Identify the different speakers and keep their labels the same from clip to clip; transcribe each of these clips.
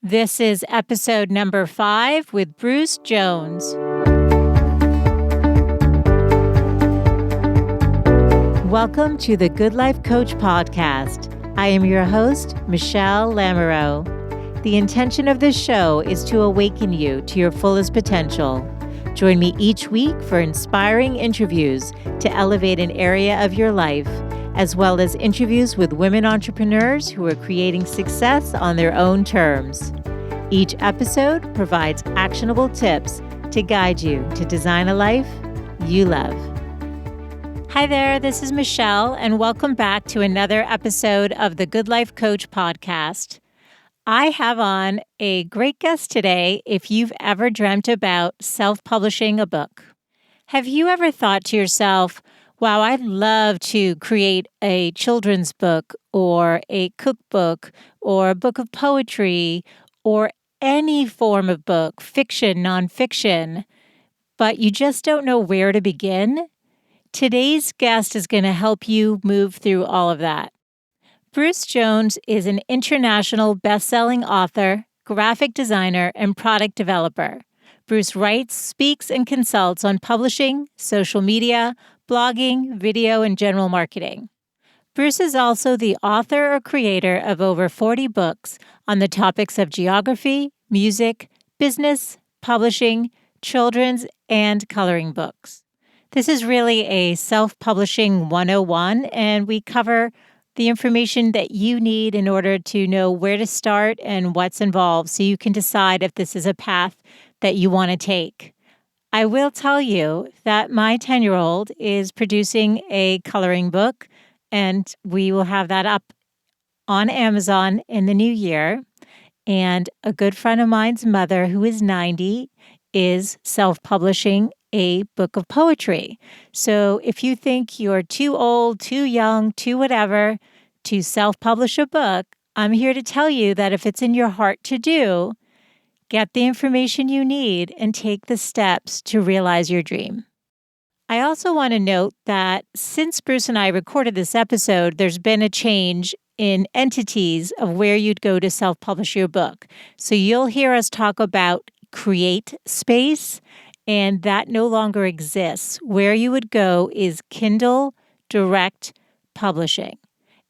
Speaker 1: This is episode number 5 with Bruce Jones. Welcome to the Good Life Coach podcast. I am your host, Michelle Lamoureux. The intention of this show is to awaken you to your fullest potential. Join me each week for inspiring interviews to elevate an area of your life, as well as interviews with women entrepreneurs who are creating success on their own terms. Each episode provides actionable tips to guide you to design a life you love. Hi there, this is Michelle, and welcome back to another episode of the Good Life Coach podcast. I have on a great guest today if you've ever dreamt about self-publishing a book. Have you ever thought to yourself, wow, I'd love to create a children's book or a cookbook or a book of poetry or any form of book, fiction, nonfiction, but you just don't know where to begin? Today's guest is going to help you move through all of that. Bruce Jones is an international best-selling author, graphic designer, and product developer. Bruce writes, speaks, and consults on publishing, social media, blogging, video, and general marketing. Bruce is also the author or creator of over 40 books on the topics of geography, music, business, publishing, children's, and coloring books. This is really a self-publishing 101, and we cover the information that you need in order to know where to start and what's involved so you can decide if this is a path that you want to take. I will tell you that my 10-year-old is producing a coloring book, and we will have that up on Amazon in the new year. And a good friend of mine's mother, who is 90, is self-publishing a book of poetry. So if you think you're too old, too young, too whatever to self-publish a book, I'm here to tell you that if it's in your heart to do, get the information you need and take the steps to realize your dream. I also want to note that since Bruce and I recorded this episode, there's been a change in entities of where you'd go to self-publish your book. So you'll hear us talk about Create Space, and that no longer exists. Where you would go is Kindle Direct Publishing,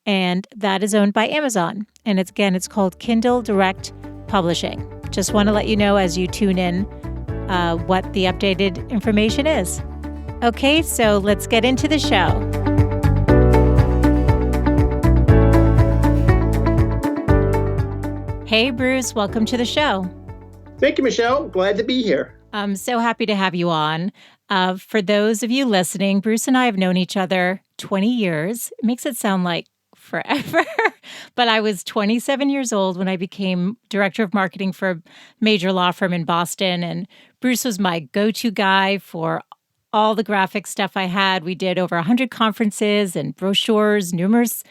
Speaker 1: and that is owned by Amazon. And it's called Kindle Direct Publishing. Just want to let you know as you tune in what the updated information is. Okay, so let's get into the show. Hey, Bruce, welcome to the show.
Speaker 2: Thank you, Michelle. Glad to be here.
Speaker 1: I'm so happy to have you on. For those of you listening, Bruce and I have known each other 20 years. It makes it sound like forever, but I was 27 years old when I became director of marketing for a major law firm in Boston, and Bruce was my go-to guy for all the graphic stuff I had. We did over 100 conferences and brochures, numerous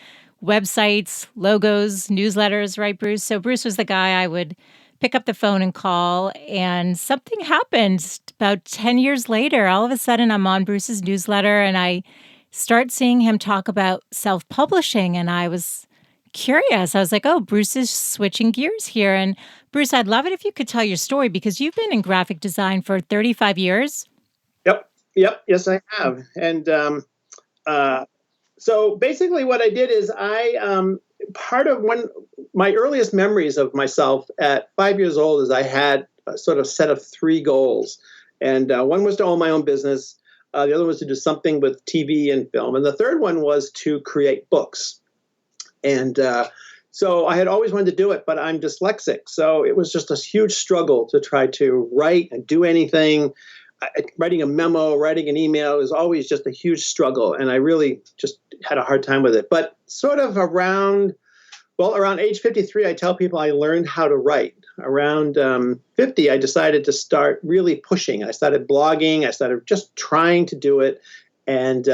Speaker 1: websites, logos, newsletters, right, Bruce? So Bruce was the guy I would pick up the phone and call, and something happened about 10 years later. All of a sudden, I'm on Bruce's newsletter, and I start seeing him talk about self-publishing, and I was curious. I was like, oh, Bruce is switching gears here. And Bruce, I'd love it if you could tell your story, because you've been in graphic design for 35 years.
Speaker 2: Yep. Yes, I have. And so basically what I did is part of my earliest memories of myself at 5 years old is I had a sort of set of 3 goals. And one was to own my own business. The other was to do something with TV and film. And the third one was to create books. And so I had always wanted to do it, but I'm dyslexic. So it was just a huge struggle to try to write and do anything. Writing a memo, writing an email is always just a huge struggle. And I really just had a hard time with it. But sort of around age 53, I tell people I learned how to write. Around 50, I decided to start really pushing. I started blogging. I started just trying to do it. And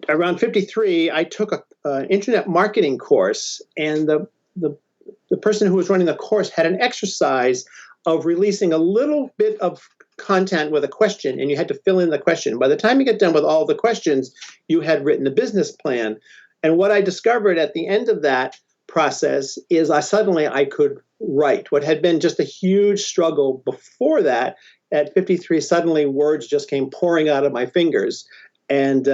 Speaker 2: around 53, I took an internet marketing course. And the person who was running the course had an exercise of releasing a little bit of content with a question, and you had to fill in the question. By the time you get done with all the questions, you had written a business plan. And what I discovered at the end of that process is I could write. What had been just a huge struggle before that, at 53, suddenly words just came pouring out of my fingers. And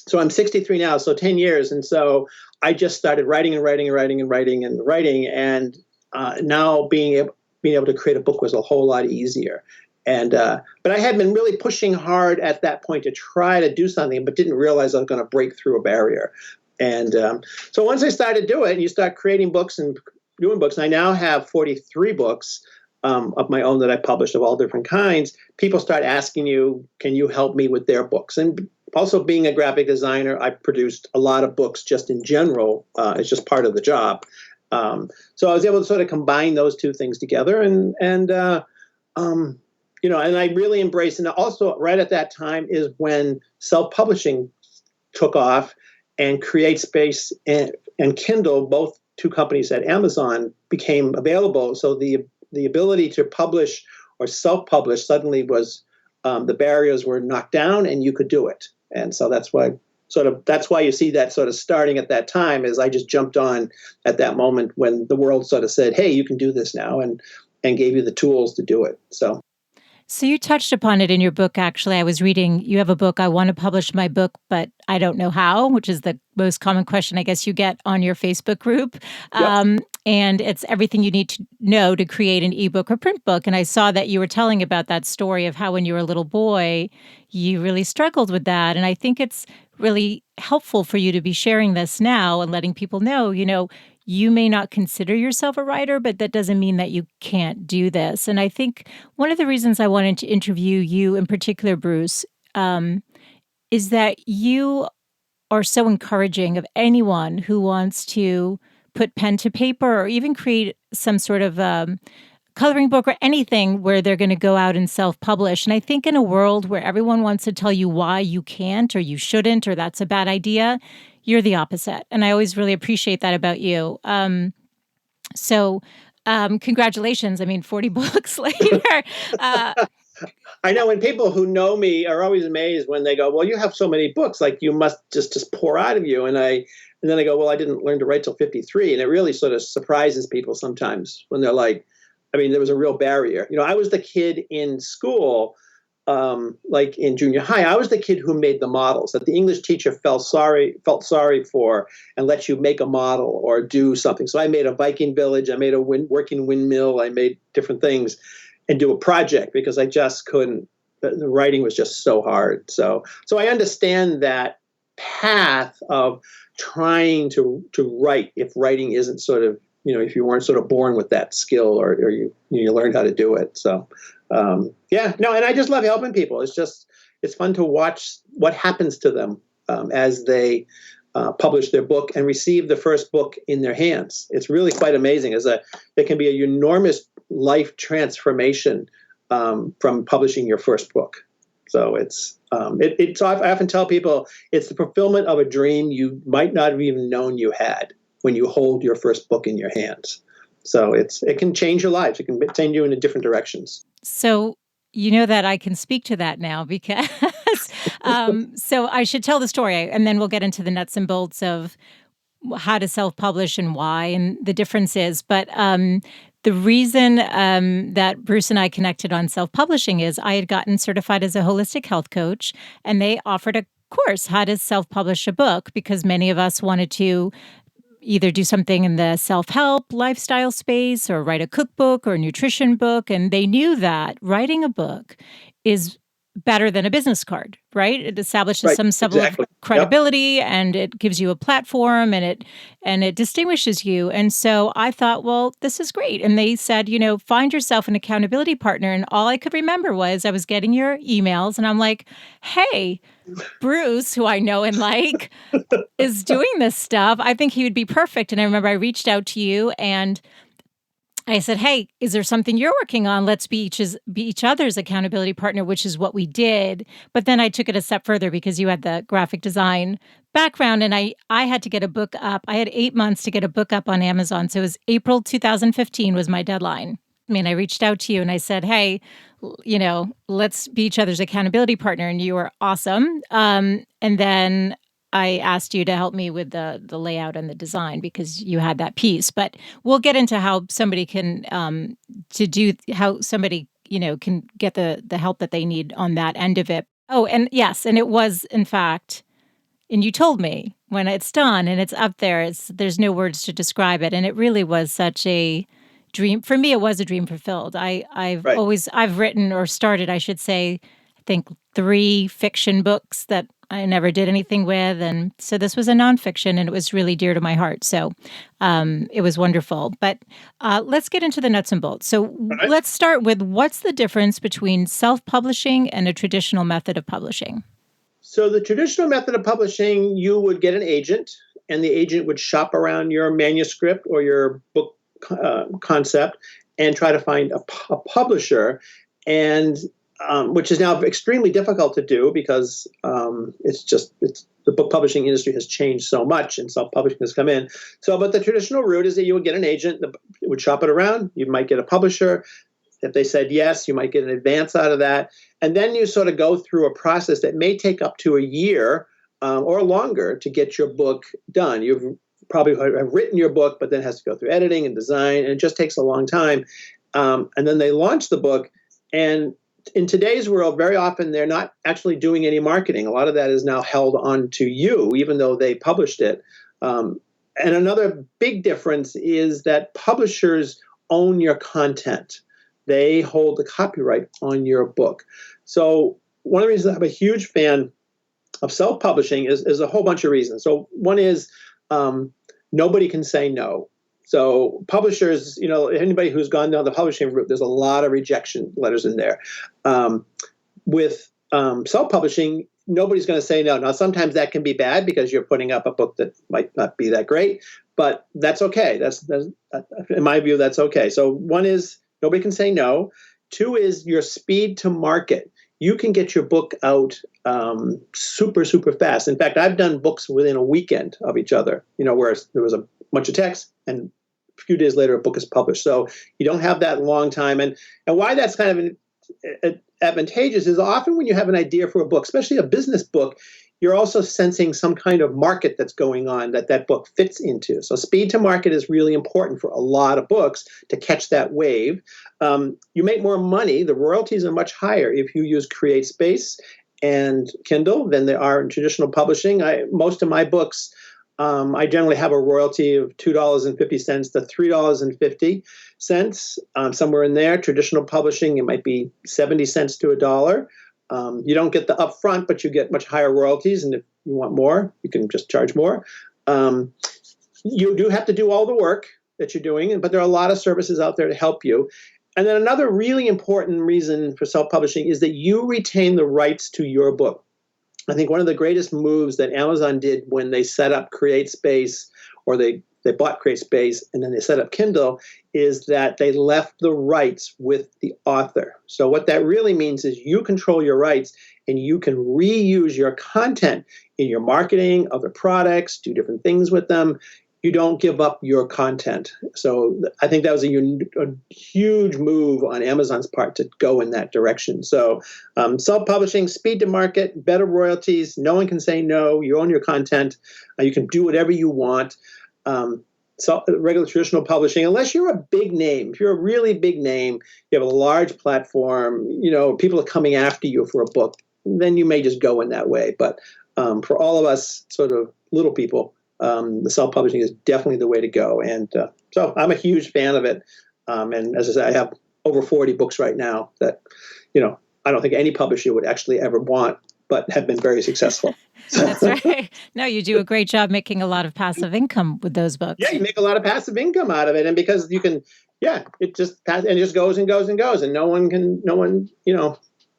Speaker 2: so I'm 63 now, so 10 years. And so I just started writing and writing and writing and writing and writing. And now being able to create a book was a whole lot easier. And but I had been really pushing hard at that point to try to do something, but didn't realize I was going to break through a barrier. And so once I started doing it, and you start creating books and doing books, and I now have 43 books of my own that I published of all different kinds. People start asking you, can you help me with their books? And also being a graphic designer, I produced a lot of books just in general. It's just part of the job. So I was able to sort of combine those two things together, and and I really embraced. And also, right at that time is when self-publishing took off, and CreateSpace and Kindle, both two companies at Amazon, became available. So the ability to publish or self-publish suddenly was the barriers were knocked down, and you could do it. And so that's why you see that sort of starting at that time, is I just jumped on at that moment when the world sort of said, hey, you can do this now, and gave you the tools to do it.
Speaker 1: So you touched upon it in your book, actually. I was reading, you have a book, I want to publish my book, but I don't know how, which is the most common question I guess you get on your Facebook group.
Speaker 2: Yep.
Speaker 1: And it's everything you need to know to create an ebook or print book. And I saw that you were telling about that story of how when you were a little boy, you really struggled with that. And I think it's really helpful for you to be sharing this now and letting people know, you may not consider yourself a writer, but that doesn't mean that you can't do this. And I think one of the reasons I wanted to interview you in particular, Bruce, is that you are so encouraging of anyone who wants to put pen to paper or even create some sort of coloring book or anything where they're going to go out and self-publish. And I think in a world where everyone wants to tell you why you can't or you shouldn't or that's a bad idea, you're the opposite. And I always really appreciate that about you. So congratulations. I mean, 40 books later.
Speaker 2: I know, when people who know me are always amazed when they go, well, you have so many books, like you must just pour out of you. And then I go, well, I didn't learn to write till 53. And it really sort of surprises people sometimes when they're like, I mean, there was a real barrier. I was the kid in school, like in junior high, I was the kid who made the models that the English teacher felt sorry for and let you make a model or do something. So I made a Viking village, I made a working windmill, I made different things and do a project because I just couldn't. The writing was just so hard. So I understand that path of trying to write if writing isn't sort of, if you weren't sort of born with that skill or you learned how to do it. So, and I just love helping people. It's fun to watch what happens to them as they publish their book and receive the first book in their hands. It's really quite amazing. There can be an enormous life transformation from publishing your first book. So I often tell people it's the fulfillment of a dream you might not have even known you had when you hold your first book in your hands. So it can change your life. It can send you in different directions.
Speaker 1: So you know that I can speak to that now because so I should tell the story and then we'll get into the nuts and bolts of how to self-publish and why and the differences. But the reason that Bruce and I connected on self-publishing is I had gotten certified as a holistic health coach, and they offered a course, how to self-publish a book, because many of us wanted to either do something in the self-help lifestyle space or write a cookbook or a nutrition book. And they knew that writing a book is better than a business card, right? It establishes some level of credibility and it gives you a platform and it distinguishes you. And so I thought, well, this is great. And they said, find yourself an accountability partner. And all I could remember was I was getting your emails and I'm like, hey, Bruce, who I know and like, is doing this stuff. I think he would be perfect. And I remember I reached out to you and I said, hey, is there something you're working on? Let's be each other's accountability partner, which is what we did. But then I took it a step further because you had the graphic design background and I had to get a book up. I had 8 months to get a book up on Amazon. So it was April 2015 was my deadline. I mean, I reached out to you and I said, hey, let's be each other's accountability partner. And you were awesome. And then I asked you to help me with the layout and the design because you had that piece. But we'll get into how somebody can how somebody can get the help that they need on that end of it. Oh, and yes, and it was in fact. And you told me when it's done and it's up there, there's no words to describe it. And it really was such a dream. For me, it was a dream fulfilled.
Speaker 2: Right.
Speaker 1: I've written or started, I should say, I think 3 fiction books that I never did anything with. And so this was a nonfiction and it was really dear to my heart. So it was wonderful. But let's get into the nuts and bolts. So
Speaker 2: Right.
Speaker 1: let's start with what's the difference between self-publishing and a traditional method of publishing?
Speaker 2: So the traditional method of publishing, you would get an agent, and the agent would shop around your manuscript or your book concept and try to find a publisher, and which is now extremely difficult to do because the book publishing industry has changed so much and self-publishing has come in. So, but the traditional route is that you would get an agent that would shop it around. You might get a publisher. If they said yes, you might get an advance out of that. And then you sort of go through a process that may take up to a year or longer to get your book done. You've probably have written your book, but then it has to go through editing and design, and it just takes a long time. And then they launch the book. And in today's world, very often they're not actually doing any marketing. A lot of that is now held on to you, even though they published it. And another big difference is that publishers own your content. They hold the copyright on your book. So one of the reasons I'm a huge fan of self-publishing is a whole bunch of reasons. So one is nobody can say no. So publishers, anybody who's gone down the publishing route, there's a lot of rejection letters in there. With self-publishing, nobody's going to say no. Now, sometimes that can be bad because you're putting up a book that might not be that great, but that's okay. That's in my view, that's okay. So one is nobody can say no. 2 is your speed to market. You can get your book out super, super fast. In fact, I've done books within a weekend of each other, where there was a bunch of text and a few days later a book is published. So you don't have that long time. And why that's kind of advantageous is often when you have an idea for a book, especially a business book, you're also sensing some kind of market that's going on that book fits into. So speed to market is really important for a lot of books to catch that wave. You make more money. The royalties are much higher if you use CreateSpace and Kindle than they are in traditional publishing. Most of my books, I generally have a royalty of $2.50 to $3.50, somewhere in there. Traditional publishing, it might be 70 cents to $1. You don't get the upfront, but you get much higher royalties. And if you want more, you can just charge more. You do have to do all the work that you're doing, but there are a lot of services out there to help you. And then another really important reason for self-publishing is that you retain the rights to your book. I think one of the greatest moves that Amazon did when they set up CreateSpace, or they bought CreateSpace and then they set up Kindle, is that they left the rights with the author. So what that really means is you control your rights and you can reuse your content in your marketing, other products, do different things with them. You don't give up your content. So I think that was a huge move on Amazon's part to go in that direction. So self-publishing, speed to market, better royalties. No one can say no. You own your content. You can do whatever you want. So regular traditional publishing, unless you're a big name, if you're a really big name, you have a large platform, people are coming after you for a book, then you may just go in that way. But for all of us sort of little people, the self-publishing is definitely the way to go. And so I'm a huge fan of it. And as I said, I have over 40 books right now that, I don't think any publisher would actually ever want, but have been very successful.
Speaker 1: That's right. No, you do a great job making a lot of passive income with those books.
Speaker 2: Yeah, you make a lot of passive income out of it. And because you can, it just goes and goes and goes. And no one,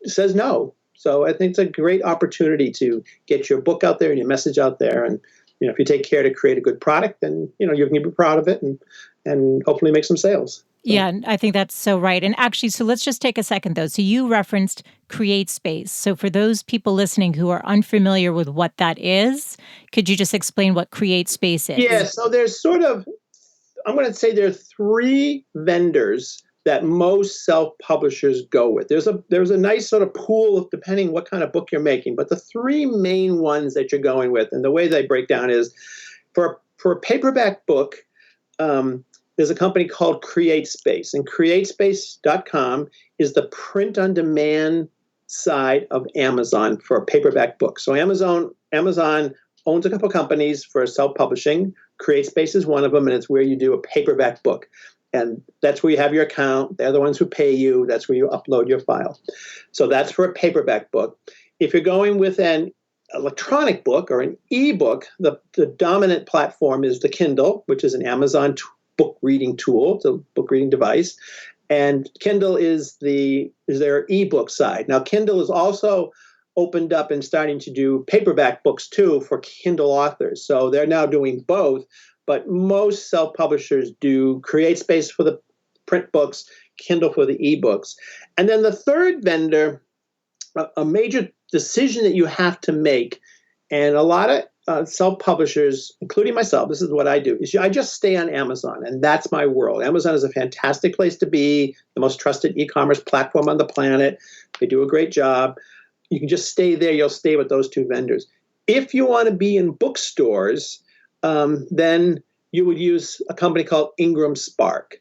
Speaker 2: says no. So I think it's a great opportunity to get your book out there and your message out there. And, if you take care to create a good product, then, you can be proud of it and hopefully make some sales. So.
Speaker 1: Yeah, I think that's so right. And actually, so let's just take a second, though. So you referenced CreateSpace. So for those people listening who are unfamiliar with what that is, could you just explain what CreateSpace is?
Speaker 2: Yeah, so there's I'm going to say there are 3 vendors that most self-publishers go with. There's a nice sort of pool of, depending what kind of book you're making, but the three main ones that you're going with, and the way they break down is for a paperback book, there's a company called CreateSpace, and CreateSpace.com is the print-on-demand side of Amazon for a paperback book. So Amazon owns a couple companies for self-publishing. CreateSpace is one of them, and it's where you do a paperback book. And that's where you have your account. They're the ones who pay you. That's where you upload your file. So that's for a paperback book. If you're going with an electronic book or an ebook, the dominant platform is the Kindle, which is an Amazon book reading tool. It's a book reading device. And Kindle is their ebook side. Now, Kindle is also opened up and starting to do paperback books too for Kindle authors. So they're now doing both. But most self-publishers do CreateSpace for the print books, Kindle for the ebooks. And then the third vendor, a major decision that you have to make, and a lot of self-publishers, including myself, this is what I do, is I just stay on Amazon, and that's my world. Amazon is a fantastic place to be, the most trusted e-commerce platform on the planet. They do a great job. You can just stay there. You'll stay with those two vendors. If you want to be in bookstores, then you would use a company called ingramspark.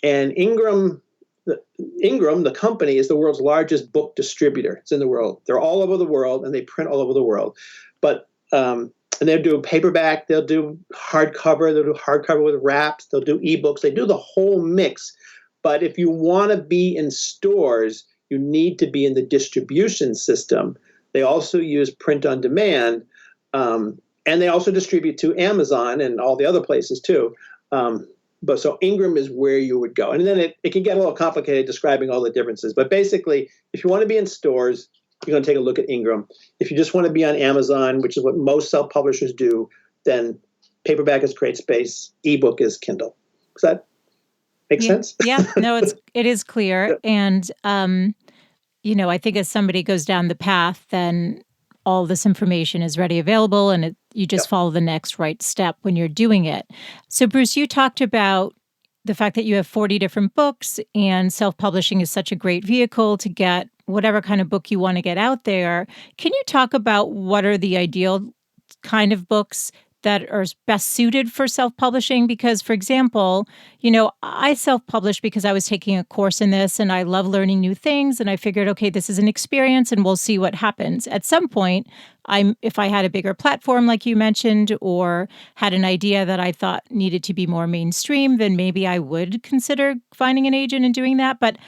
Speaker 2: And Ingram, the company, is the world's largest book distributor. It's in the world. They're all over the world, and they print all over the world. But and they'll do paperback, they'll do hardcover with wraps, they'll do ebooks, they do the whole mix. But if you want to be in stores, you need to be in the distribution system. They also use print on demand. And they also distribute to Amazon and all the other places too. But so Ingram is where you would go. And then it can get a little complicated describing all the differences. But basically, if you want to be in stores, you're going to take a look at Ingram. If you just want to be on Amazon, which is what most self-publishers do, then paperback is CreateSpace, ebook is Kindle. Does that make sense?
Speaker 1: Yeah, no, it is clear. And, I think as somebody goes down the path, then all this information is ready available, and you just follow the next right step when you're doing it. So, Bruce, you talked about the fact that you have 40 different books, and self-publishing is such a great vehicle to get whatever kind of book you want to get out there. Can you talk about what are the ideal kind of books that are best suited for self-publishing? Because, for example, I self-published because I was taking a course in this and I love learning new things. And I figured, okay, this is an experience and we'll see what happens. At some point, if I had a bigger platform, like you mentioned, or had an idea that I thought needed to be more mainstream, then maybe I would consider finding an agent and doing that. But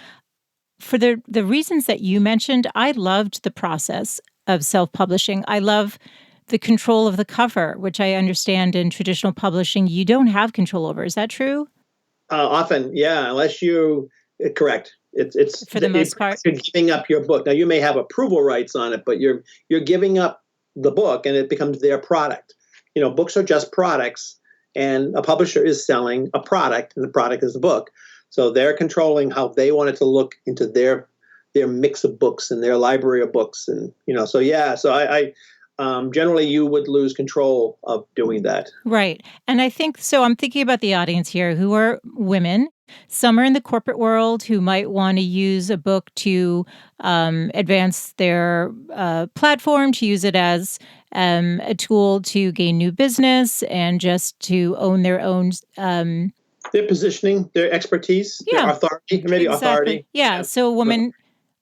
Speaker 1: for the reasons that you mentioned, I loved the process of self-publishing. I love the control of the cover, which I understand in traditional publishing, you don't have control over. Is that true?
Speaker 2: Often, yeah, unless correct. It's
Speaker 1: for the most part.
Speaker 2: You're giving up your book. Now, you may have approval rights on it, but you're giving up the book and it becomes their product. Books are just products, and a publisher is selling a product, and the product is the book. So they're controlling how they want it to look into their mix of books and their library of books. And, so I generally you would lose control of doing that.
Speaker 1: Right. And I think, so I'm thinking about the audience here who are women. Some are in the corporate world who might want to use a book to advance their platform, to use it as a tool to gain new business and just to own their own
Speaker 2: their positioning, their expertise, their authority, maybe authority.
Speaker 1: Yeah. So a woman...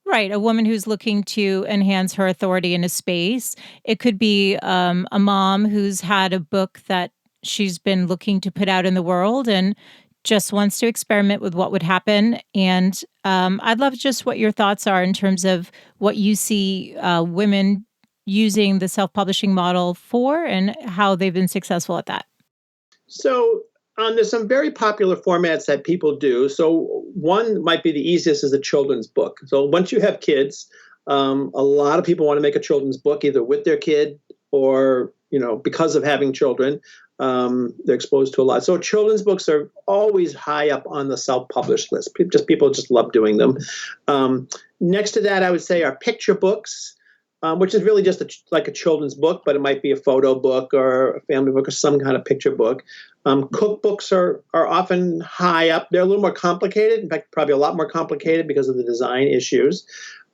Speaker 1: Right. A woman who's looking to enhance her authority in a space. It could be a mom who's had a book that she's been looking to put out in the world and just wants to experiment with what would happen. And I'd love just what your thoughts are in terms of what you see women using the self-publishing model for and how they've been successful at that.
Speaker 2: So there's some very popular formats that people do. So one might be the easiest is a children's book. So once you have kids, a lot of people want to make a children's book either with their kid or, because of having children, they're exposed to a lot. So children's books are always high up on the self-published list. People just love doing them. Next to that, I would say are picture books. which is really just like a children's book, but it might be a photo book or a family book or some kind of picture book. Cookbooks are often high up. They're a little more complicated. In fact, probably a lot more complicated because of the design issues.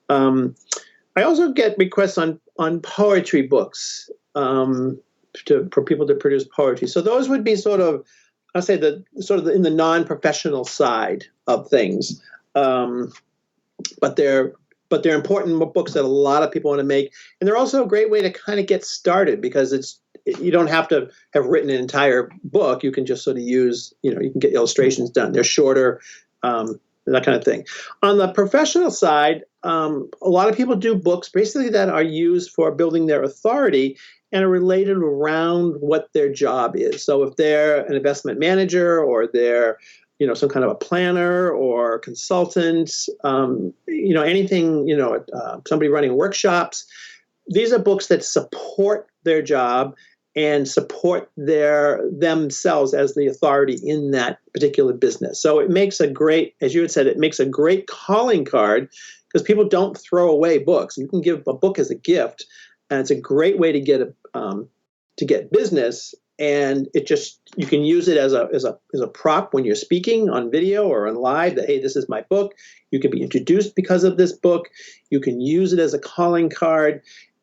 Speaker 2: I also get requests on poetry books for people to produce poetry. So those would be sort of, I'll say in the non-professional side of things. But they're important books that a lot of people want to make, and they're also a great way to kind of get started because you don't have to have written an entire book. You can just sort of use, you can get illustrations done. They're shorter, that kind of thing. On the professional side, a lot of people do books basically that are used for building their authority and are related around what their job is. So if they're an investment manager or they're some kind of a planner or consultant, anything, somebody running workshops. These are books that support their job and support themselves as the authority in that particular business. So it makes as you had said, it makes a great calling card because people don't throw away books. You can give a book as a gift, and it's a great way to get business. And you can use it as a prop when you're speaking on video or on live that, hey, this is my book. You can be introduced because of this book. You can use it as a calling card.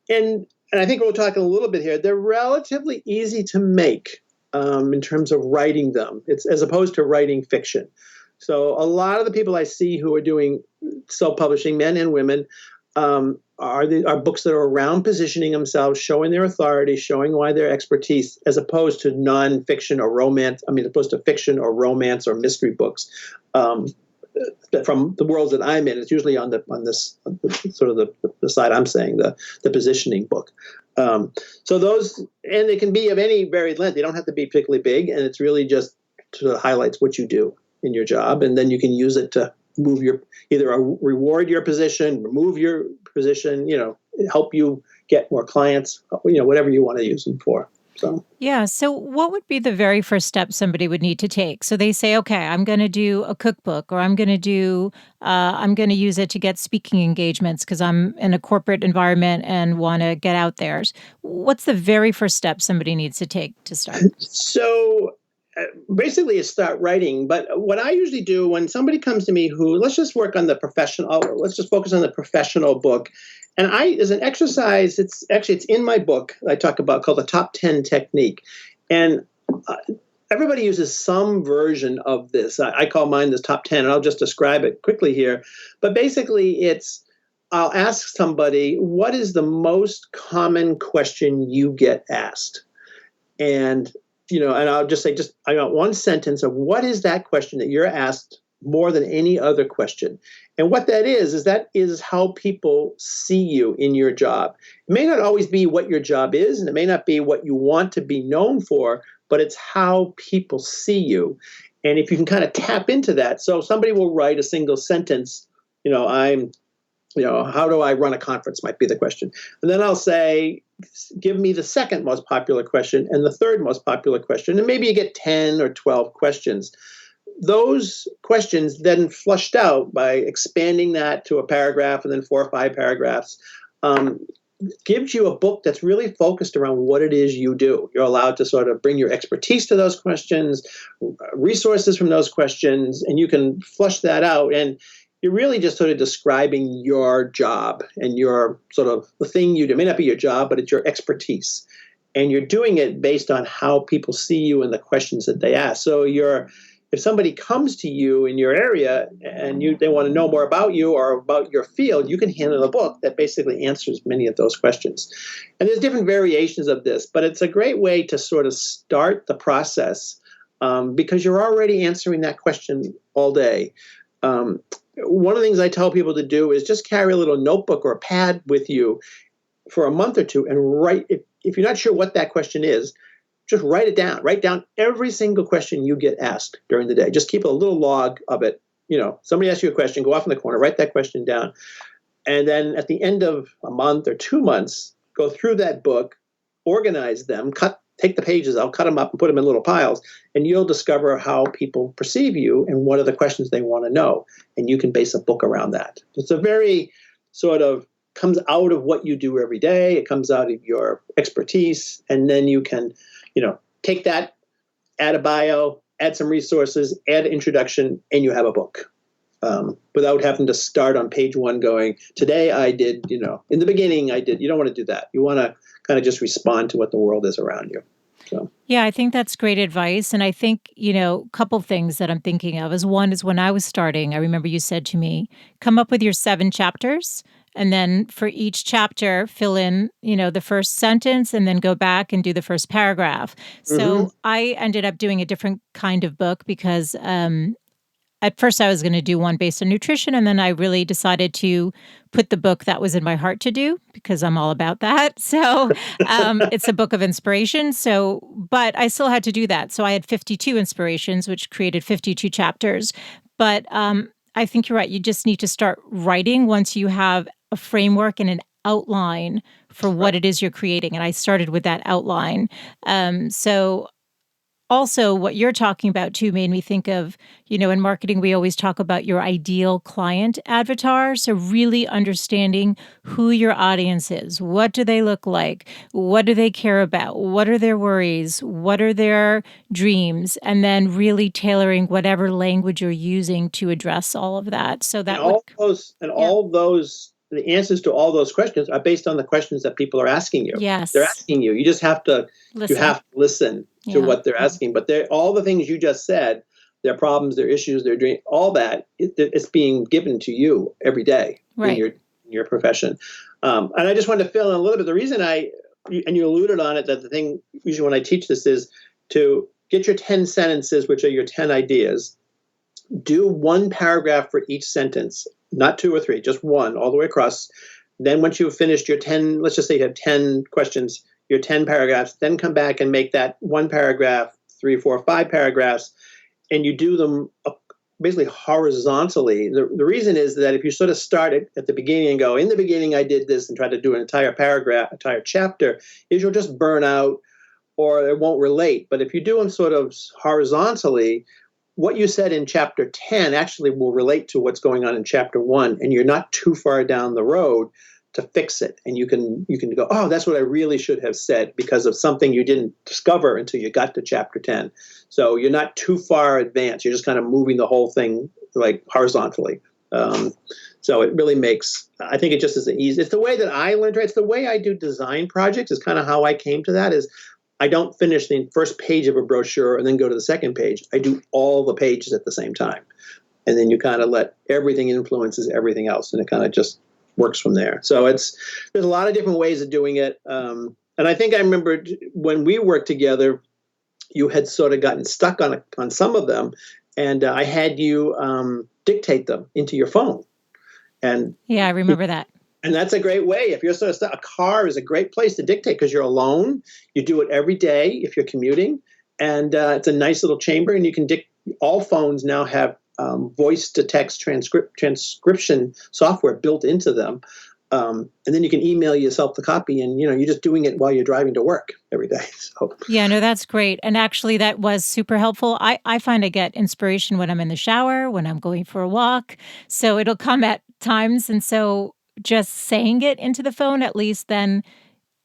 Speaker 2: And I think we'll talk a little bit here. They're relatively easy to make in terms of writing them. It's as opposed to writing fiction. So a lot of the people I see who are doing self-publishing, men and women, are books that are around positioning themselves, showing their authority, showing why their expertise, as opposed to nonfiction or romance. Opposed to fiction or romance or mystery books. From the worlds that I'm in, it's usually on this sort of the side I'm saying, the positioning book. So those, and they can be of any varied length. They don't have to be particularly big, and it's really just sort of highlights what you do in your job, and then you can use it to move reward your position, remove your position, help you get more clients, whatever you want to use them for. So.
Speaker 1: Yeah. So what would be the very first step somebody would need to take? So they say, okay, I'm going to do a cookbook, or I'm going to use it to get speaking engagements because I'm in a corporate environment and want to get out there. What's the very first step somebody needs to take to start?
Speaker 2: So basically it's start writing. But what I usually do when somebody comes to me let's just focus on the professional book. And as an exercise, it's in my book I talk about called the Top 10 Technique. And everybody uses some version of this. I call mine the Top 10, and I'll just describe it quickly here. But basically I'll ask somebody, what is the most common question you get asked? And and I'll just say, I want one sentence of what is that question that you're asked more than any other question. And what that is how people see you in your job. It may not always be what your job is, and it may not be what you want to be known for, but it's how people see you. And if you can kind of tap into that, so somebody will write a single sentence, how do I run a conference might be the question. And then I'll say, give me the second most popular question and the third most popular question. And maybe you get 10 or 12 questions. Those questions then flushed out by expanding that to a paragraph and then 4 or 5 paragraphs gives you a book that's really focused around what it is you do. You're allowed to sort of bring your expertise to those questions, resources from those questions, and you can flush that out. And you're really just sort of describing your job and your sort of the thing you do. It may not be your job, but it's your expertise. And you're doing it based on how people see you and the questions that they ask. So if somebody comes to you in your area and they want to know more about you or about your field, you can hand them a book that basically answers many of those questions. And there's different variations of this, but it's a great way to sort of start the process because you're already answering that question all day. One of the things I tell people to do is just carry a little notebook or a pad with you for a month or two and write. If you're not sure what that question is, just write it down. Write down every single question you get asked during the day. Just keep a little log of it. Somebody asks you a question, go off in the corner, write that question down. And then at the end of a month or 2 months, go through that book, organize them, take the pages out, cut them up and put them in little piles, and you'll discover how people perceive you and what are the questions they want to know. And you can base a book around that. It's a very sort of comes out of what you do every day. It comes out of your expertise. And then you can, take that, add a bio, add some resources, add an introduction, and you have a book. Without having to start on page one going, today I did, in the beginning I did. You don't want to do that. You want to kind of just respond to what the world is around you. So.
Speaker 1: Yeah, I think that's great advice. And I think, a couple things that I'm thinking of is one is when I was starting, I remember you said to me, come up with your 7 chapters. And then for each chapter, fill in, the first sentence and then go back and do the first paragraph. So I ended up doing a different kind of book because at first I was going to do one based on nutrition. And then I really decided to put the book that was in my heart to do because I'm all about that. So it's a book of inspiration. But I still had to do that. So I had 52 inspirations, which created 52 chapters. But I think you're right. You just need to start writing once you have a framework and an outline for what it is you're creating. And I started with that outline. So also, what you're talking about too made me think of, in marketing, we always talk about your ideal client avatar. So really understanding who your audience is. What do they look like? What do they care about? What are their worries? What are their dreams? And then really tailoring whatever language you're using to address all of that. So that
Speaker 2: all those the answers to all those questions are based on the questions that people are asking you.
Speaker 1: Yes.
Speaker 2: They're asking you. You just have to listen to what they're asking. But all the things you just said, their problems, their issues, their dreams, all that, it's being given to you every day in your profession. And I just wanted to fill in a little bit. The reason and you alluded on it, that the thing usually when I teach this is to get your 10 sentences, which are your 10 ideas, do 1 paragraph for each sentence. Not 2 or 3, just 1 all the way across. Then once you've finished your 10, let's just say you have 10 questions, your 10 paragraphs, then come back and make that 1 paragraph, 3, 4, 5 paragraphs, and you do them basically horizontally. The reason is that if you sort of start at the beginning and go, in the beginning I did this, and try to do an entire paragraph, entire chapter, is you'll just burn out or it won't relate. But if you do them sort of horizontally, what you said in chapter 10 actually will relate to what's going on in chapter 1, and you're not too far down the road to fix it. And you can go, oh, that's what I really should have said because of something you didn't discover until you got to chapter 10. So you're not too far advanced. You're just kind of moving the whole thing like horizontally. So it really makes, I think it just is easy. It's the way that I learned, right? It's the way I do design projects is kind of how I came to that is I don't finish the first page of a brochure and then go to the second page. I do all the pages at the same time. And then you kind of let everything influences everything else. And it kind of just works from there. So there's a lot of different ways of doing it. And I think I remember when we worked together, you had sort of gotten stuck on some of them. And I had you dictate them into your phone. And
Speaker 1: yeah, I remember that.
Speaker 2: And that's a great way. If you're sort of stuck, a car is a great place to dictate because you're alone. You do it every day if you're commuting. And it's a nice little chamber. And you can all phones now have voice-to-text transcription software built into them. And then you can email yourself the copy. And, you're just doing it while you're driving to work every day. So.
Speaker 1: Yeah, no, that's great. And actually, that was super helpful. I find I get inspiration when I'm in the shower, when I'm going for a walk. So it'll come at times. And so just saying it into the phone, at least then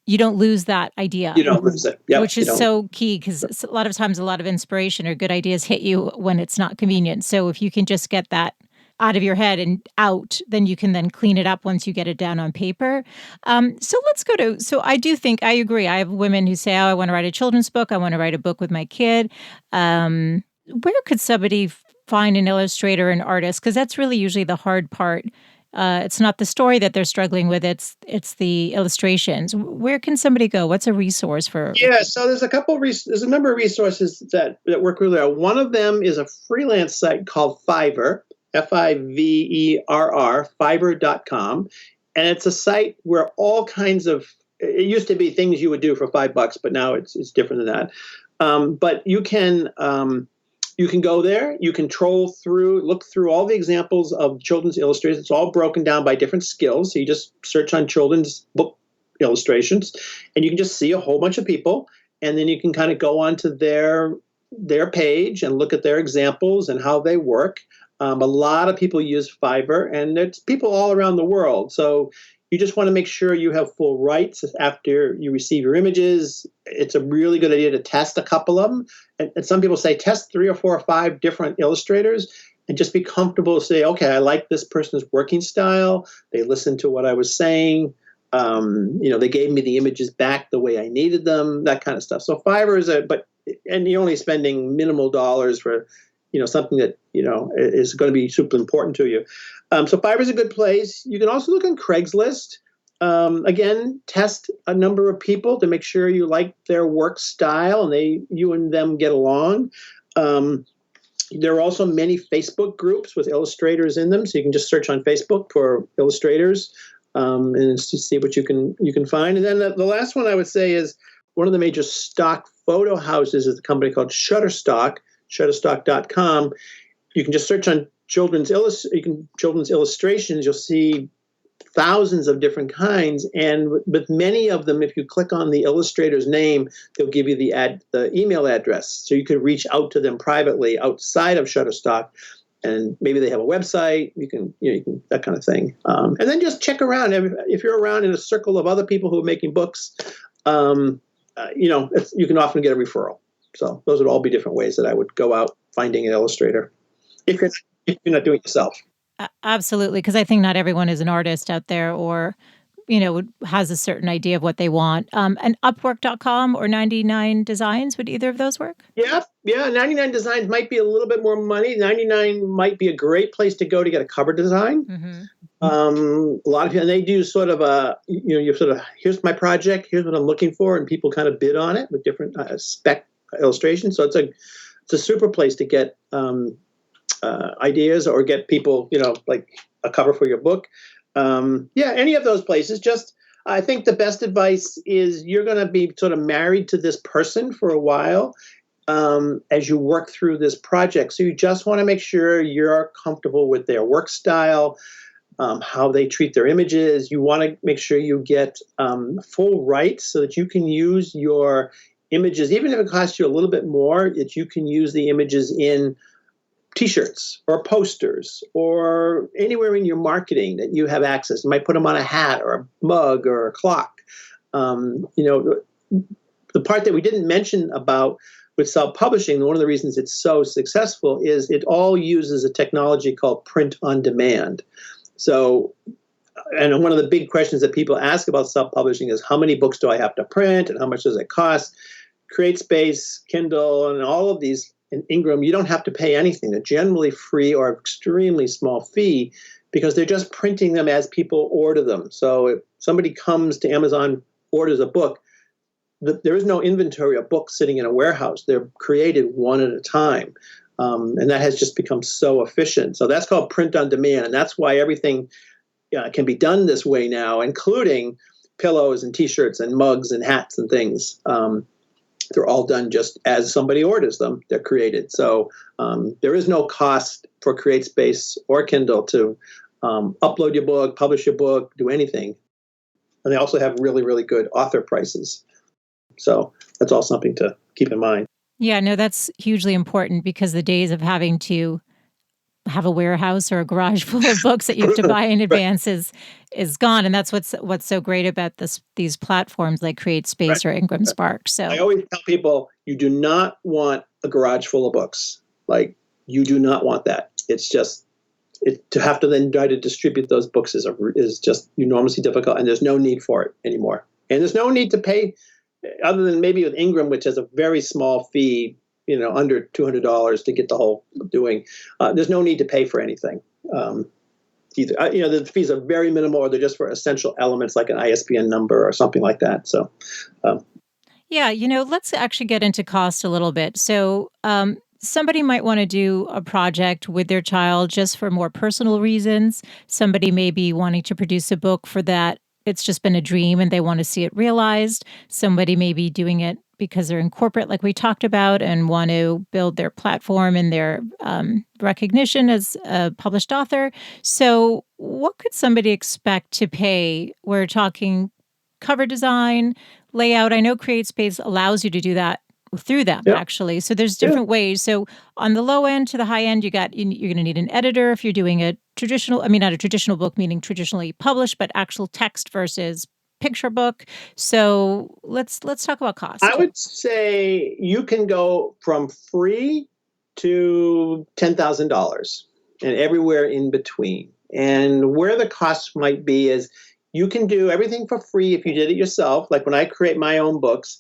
Speaker 1: you don't lose that idea.
Speaker 2: You don't lose it. Yep,
Speaker 1: which is so key because a lot of times a lot of inspiration or good ideas hit you when it's not convenient. So if you can just get that out of your head and out, then you can then clean it up once you get it down on paper. So let's go to, so I do think, I agree. I have women who say, oh, I want to write a children's book. I want to write a book with my kid. Where could somebody find an illustrator, an artist? Because that's really usually the hard part. It's not the story that they're struggling with. It's the illustrations. Where can somebody go? What's a resource for?
Speaker 2: Yeah, so there's a number of resources that work really well. One of them is a freelance site called Fiverr, Fiverr, Fiverr.com. And it's a site where all kinds of, it used to be things you would do for $5, but now it's different than that. But you can go there, you can look through all the examples of children's illustrators. It's all broken down by different skills. So you just search on children's book illustrations and you can just see a whole bunch of people. And then you can kind of go onto their page and look at their examples and how they work. A lot of people use Fiverr, and it's people all around the world. So You just want to make sure you have full rights after you receive your images. It's a really good idea to test a couple of them. And some people say test 3 or 4 or 5 different illustrators and just be comfortable to say, okay, I like this person's working style. They listened to what I was saying. They gave me the images back the way I needed them, that kind of stuff. So Fiverr and you're only spending minimal dollars for, something that, is going to be super important to you. So Fiverr is a good place. You can also look on Craigslist. Again, test a number of people to make sure you like their work style and you and them get along. There are also many Facebook groups with illustrators in them, so you can just search on Facebook for illustrators and see what you can find. And then the last one I would say is one of the major stock photo houses is a company called Shutterstock.com. You can just search on children's illustrations. You'll see thousands of different kinds, and with many of them, if you click on the illustrator's name, they'll give you the email address, so you could reach out to them privately outside of Shutterstock, and maybe they have a website. You can that kind of thing, and then just check around. If you're around in a circle of other people who are making books, you can often get a referral. So those would all be different ways that I would go out finding an illustrator if you're not doing it yourself.
Speaker 1: Absolutely, because I think not everyone is an artist out there or, has a certain idea of what they want. And Upwork.com or 99 Designs, would either of those work?
Speaker 2: Yeah. 99 Designs might be a little bit more money. 99 might be a great place to go to get a cover design.
Speaker 1: Mm-hmm.
Speaker 2: A lot of people, and they do sort of here's my project, here's what I'm looking for, and people kind of bid on it with different spec illustrations. So it's a super place to get ideas or get people, like a cover for your book. Any of those places. I think the best advice is you're going to be sort of married to this person for a while as you work through this project. So you just want to make sure you're comfortable with their work style, how they treat their images. You want to make sure you get full rights so that you can use your images, even if it costs you a little bit more, that you can use the images in T-shirts or posters or anywhere in your marketing that you have access. You might put them on a hat or a mug or a clock. The part that we didn't mention about with self-publishing, one of the reasons it's so successful is it all uses a technology called print on demand. So, and one of the big questions that people ask about self-publishing is how many books do I have to print and how much does it cost? CreateSpace, Kindle, and all of these in Ingram, you don't have to pay anything. They're generally free or extremely small fee because they're just printing them as people order them. So if somebody comes to Amazon, orders a book, there is no inventory of books sitting in a warehouse. They're created one at a time. And that has just become so efficient. So that's called print on demand. And that's why everything can be done this way now, including pillows and T-shirts and mugs and hats and things. They're all done just as somebody orders them. They're created. So there is no cost for CreateSpace or Kindle to upload your book, publish your book, do anything. And they also have really, really good author prices. So that's all something to keep in mind.
Speaker 1: Yeah, no, that's hugely important because the days of having to have a warehouse or a garage full of books that you have to buy in advance is gone. And that's what's so great about these platforms like CreateSpace or ingramspark. So
Speaker 2: I always tell people, you do not want a garage full of books. Like, you do not want that. It's just to have to then try to distribute those books is just enormously difficult, and there's no need for it anymore. And there's no need to pay, other than maybe with Ingram, which has a very small fee, under $200 to get the whole doing. There's no need to pay for anything either. The fees are very minimal, or they're just for essential elements like an ISBN number or something like that. So,
Speaker 1: let's actually get into cost a little bit. So, somebody might want to do a project with their child just for more personal reasons. Somebody may be wanting to produce a book for that. It's just been a dream and they want to see it realized. Somebody may be doing it because they're in corporate, like we talked about, and want to build their platform and their recognition as a published author. So what could somebody expect to pay? We're talking cover design, layout. I know CreateSpace allows you to do that through them,
Speaker 2: Yeah.
Speaker 1: actually. So there's
Speaker 2: Yeah.
Speaker 1: different ways. So on the low end to the high end, you're going to need an editor if you're doing a traditional, not a traditional book, meaning traditionally published, but actual text versus picture book. So let's talk about
Speaker 2: I
Speaker 1: cost.
Speaker 2: would say you can go from free to $10,000 and everywhere in between. And where the costs might be is you can do everything for free if you did it yourself. Like when I create my own books,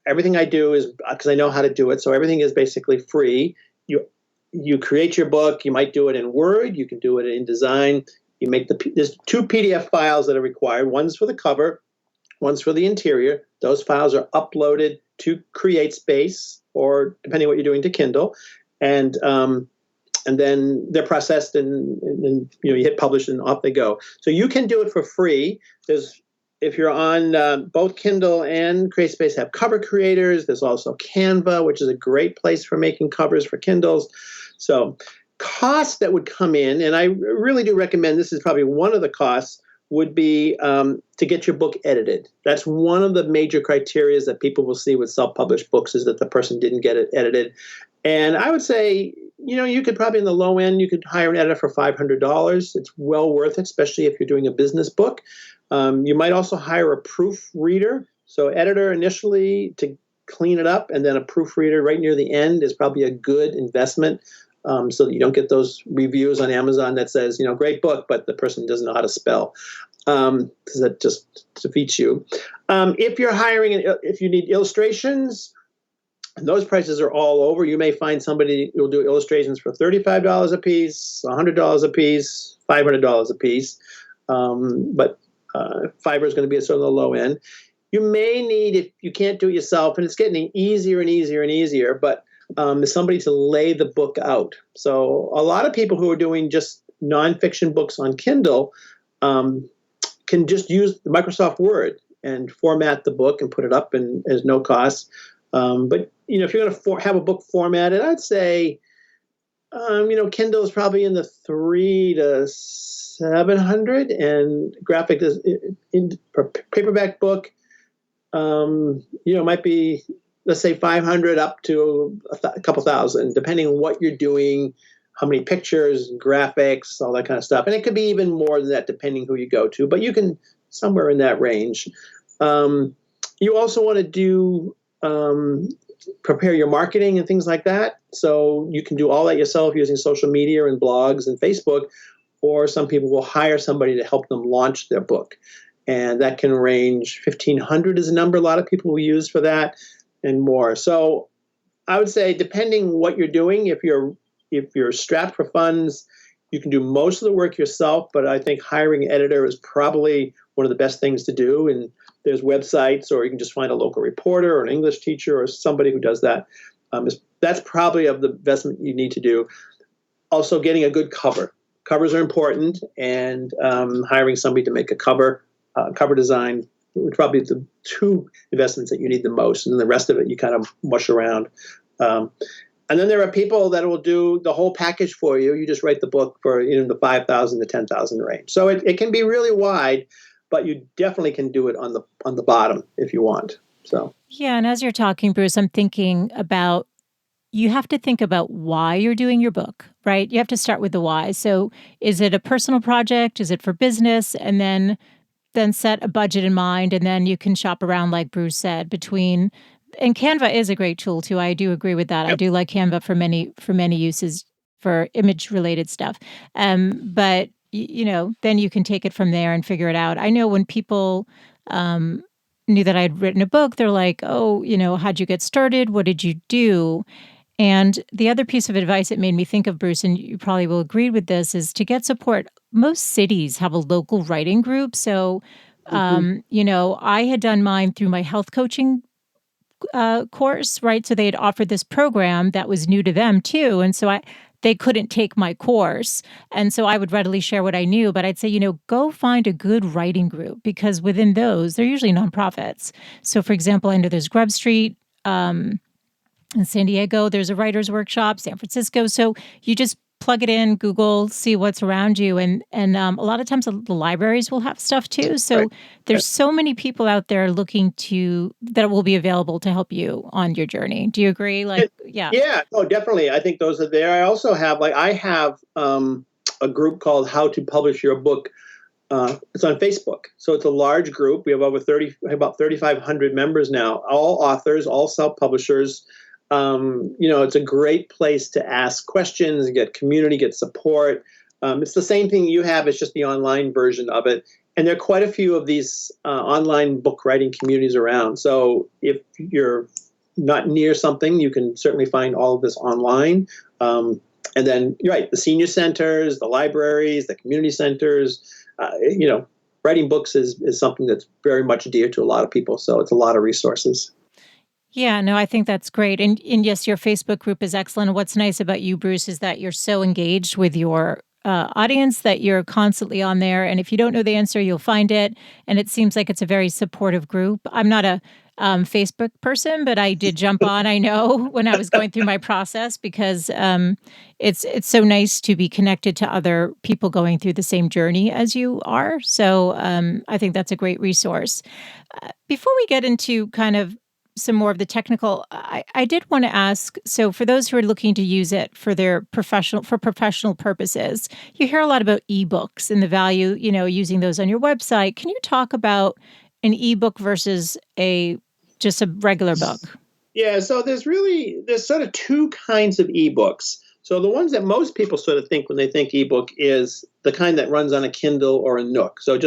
Speaker 2: everything I do is because I know how to do it. So everything is basically free. You create your book. You might do it in Word. You can do it in InDesign. There's 2 PDF files that are required. One's for the cover, one's for the interior. Those files are uploaded to CreateSpace, or depending on what you're doing, to Kindle, and then they're processed, and you hit publish, and off they go. So you can do it for free. If you're on both Kindle and CreateSpace, have cover creators. There's also Canva, which is a great place for making covers for Kindles. So costs that would come in, and I really do recommend, this is probably one of the costs, would be to get your book edited. That's one of the major criteria that people will see with self-published books, is that the person didn't get it edited. And I would say, you could probably, in the low end, you could hire an editor for $500. It's well worth it, especially if you're doing a business book. You might also hire a proofreader. So editor initially to clean it up, and then a proofreader right near the end is probably a good investment, so that you don't get those reviews on Amazon that says, great book, but the person doesn't know how to spell, because that just defeats you. If you need illustrations, those prices are all over. You may find somebody who will do illustrations for $35 a piece, $100 a piece, $500 a piece. But Fiverr is going to be sort of the low end. You may need, if you can't do it yourself, and it's getting easier and easier and easier, but is somebody to lay the book out. So a lot of people who are doing just nonfiction books on Kindle can just use the Microsoft Word and format the book and put it up, and there's no cost. But if you're going to have a book formatted, I'd say Kindle is probably in the $300 to $700, and graphic is in paperback book. Might be, let's say, $500 up to a couple thousand, depending on what you're doing, how many pictures, graphics, all that kind of stuff. And it could be even more than that, depending who you go to. But you can somewhere in that range. You also want to do prepare your marketing and things like that. So you can do all that yourself using social media and blogs and Facebook, or some people will hire somebody to help them launch their book. And that can range, $1,500 is a number a lot of people will use for that, and more. So I would say, depending what you're doing, if you're strapped for funds, you can do most of the work yourself, but I think hiring an editor is probably one of the best things to do. And there's websites, or you can just find a local reporter or an English teacher or somebody who does that. That's probably of the investment you need to do. Also, getting a good cover. Covers are important, and hiring somebody to make a cover design would probably be the 2 investments that you need the most, and then the rest of it you kind of mush around. And then there are people that will do the whole package for you. You just write the book for the $5,000 to $10,000 range. So it can be really wide, but you definitely can do it on the bottom if you want. So
Speaker 1: Yeah, and as you're talking, Bruce, I'm thinking about, you have to think about why you're doing your book, right? You have to start with the why. So is it a personal project? Is it for business? And then set a budget in mind, and then you can shop around, like Bruce said, and Canva is a great tool too. I do agree with that.
Speaker 2: Yep.
Speaker 1: I do like Canva for many uses for image related stuff. But then you can take it from there and figure it out. I know when people knew that I had written a book, they're like, "Oh, how'd you get started? What did you do?" And the other piece of advice it made me think of, Bruce, and you probably will agree with this, is to get support. Most cities have a local writing group. So, I had done mine through my health coaching course, right? So they had offered this program that was new to them too. And so they couldn't take my course. And so I would readily share what I knew, but I'd say, go find a good writing group, because within those, they're usually nonprofits. So for example, I know there's Grub Street, in San Diego, there's a writer's workshop, San Francisco. So you just plug it in, Google, see what's around you. And a lot of times the libraries will have stuff too. So
Speaker 2: Right.
Speaker 1: there's so many people out there looking that will be available to help you on your journey. Do you agree? Like, yeah.
Speaker 2: Yeah, no, definitely. I think those are there. I also have a group called How to Publish Your Book. It's on Facebook. So it's a large group. We have about 3,500 members now, all authors, all self-publishers. It's a great place to ask questions, get community, get support. It's the same thing you have. It's just the online version of it. And there are quite a few of these online book writing communities around. So if you're not near something, you can certainly find all of this online. And then, you're right, the senior centers, the libraries, the community centers, writing books is something that's very much dear to a lot of people. So it's a lot of resources.
Speaker 1: Yeah, no, I think that's great. And yes, your Facebook group is excellent. And what's nice about you, Bruce, is that you're so engaged with your audience that you're constantly on there. And if you don't know the answer, you'll find it. And it seems like it's a very supportive group. I'm not a Facebook person, but I did jump on, I know, when I was going through my process because it's so nice to be connected to other people going through the same journey as you are. So I think that's a great resource. Before we get into kind of some more of the technical, I did want to ask, so for those who are looking to use it for professional purposes, you hear a lot about ebooks and the value, using those on your website. Can you talk about an ebook versus just a regular book?
Speaker 2: Yeah, so there's sort of two kinds of ebooks. So the ones that most people sort of think when they think ebook is the kind that runs on a Kindle or a Nook. So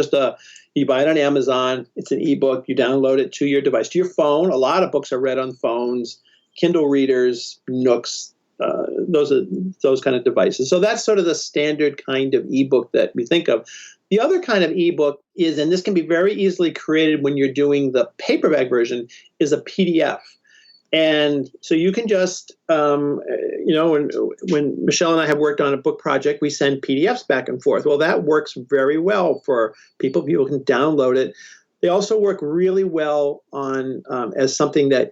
Speaker 2: you buy it on Amazon, it's an ebook, you download it to your device, to your phone. A lot of books are read on phones, Kindle readers, Nooks, those kind of devices. So that's sort of the standard kind of ebook that we think of. The other kind of ebook is, and this can be very easily created when you're doing the paperback version, is a PDF. And so you can just, when Michelle and I have worked on a book project, we send PDFs back and forth. Well, that works very well for people. People can download it. They also work really well on as something that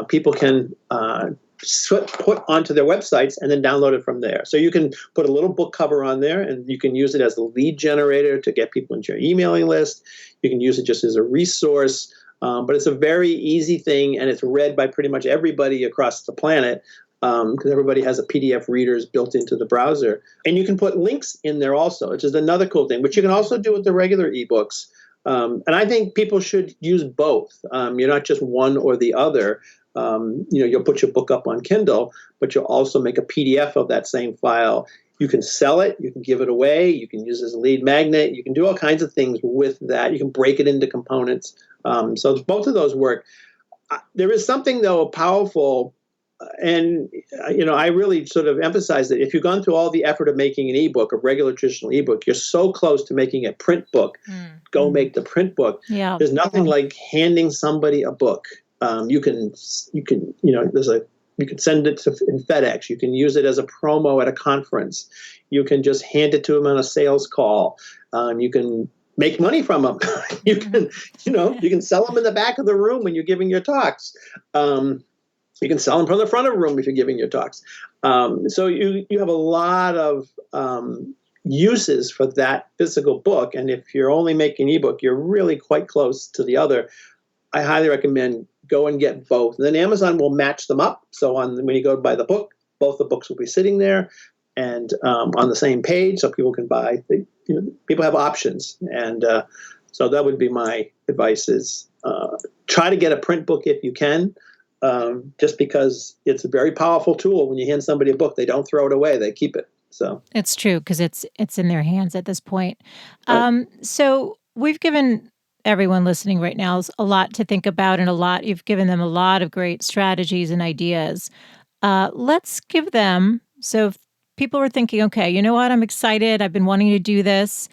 Speaker 2: people can put onto their websites and then download it from there. So you can put a little book cover on there and you can use it as a lead generator to get people into your emailing list. You can use it just as a resource. But it's a very easy thing, and it's read by pretty much everybody across the planet because everybody has a PDF readers built into the browser. And you can put links in there also, which is another cool thing, which you can also do with the regular ebooks. And I think people should use both. You're not just one or the other. You'll put your book up on Kindle, but you'll also make a PDF of that same file. You can sell it, you can give it away, you can use it as a lead magnet, you can do all kinds of things with that. You can break it into components. So both of those work. There is something, though, powerful, and I really sort of emphasize that if you've gone through all the effort of making an ebook, a regular traditional ebook, you're so close to making a print book. Go make the print book.
Speaker 1: Yeah.
Speaker 2: There's nothing like handing somebody a book. You can send it in FedEx. You can use it as a promo at a conference. You can just hand it to them on a sales call. You can make money from them. You can sell them in the back of the room when you're giving your talks. You can sell them from the front of the room if you're giving your talks. So you have a lot of uses for that physical book. And if you're only making ebook, you're really quite close to the other. I highly recommend go and get both. And then Amazon will match them up. So when you go to buy the book, both the books will be sitting there and on the same page, so people can buy. People have options, and so that would be my advice: is try to get a print book if you can. Just because it's a very powerful tool. When you hand somebody a book, they don't throw it away; they keep it. So
Speaker 1: it's true because it's in their hands at this point.
Speaker 2: Right.
Speaker 1: So we've given everyone listening right now a lot to think about, and you've given them a lot of great strategies and ideas. Let's give them, so if people are thinking, okay, you know what, I'm excited, I've been wanting to do this.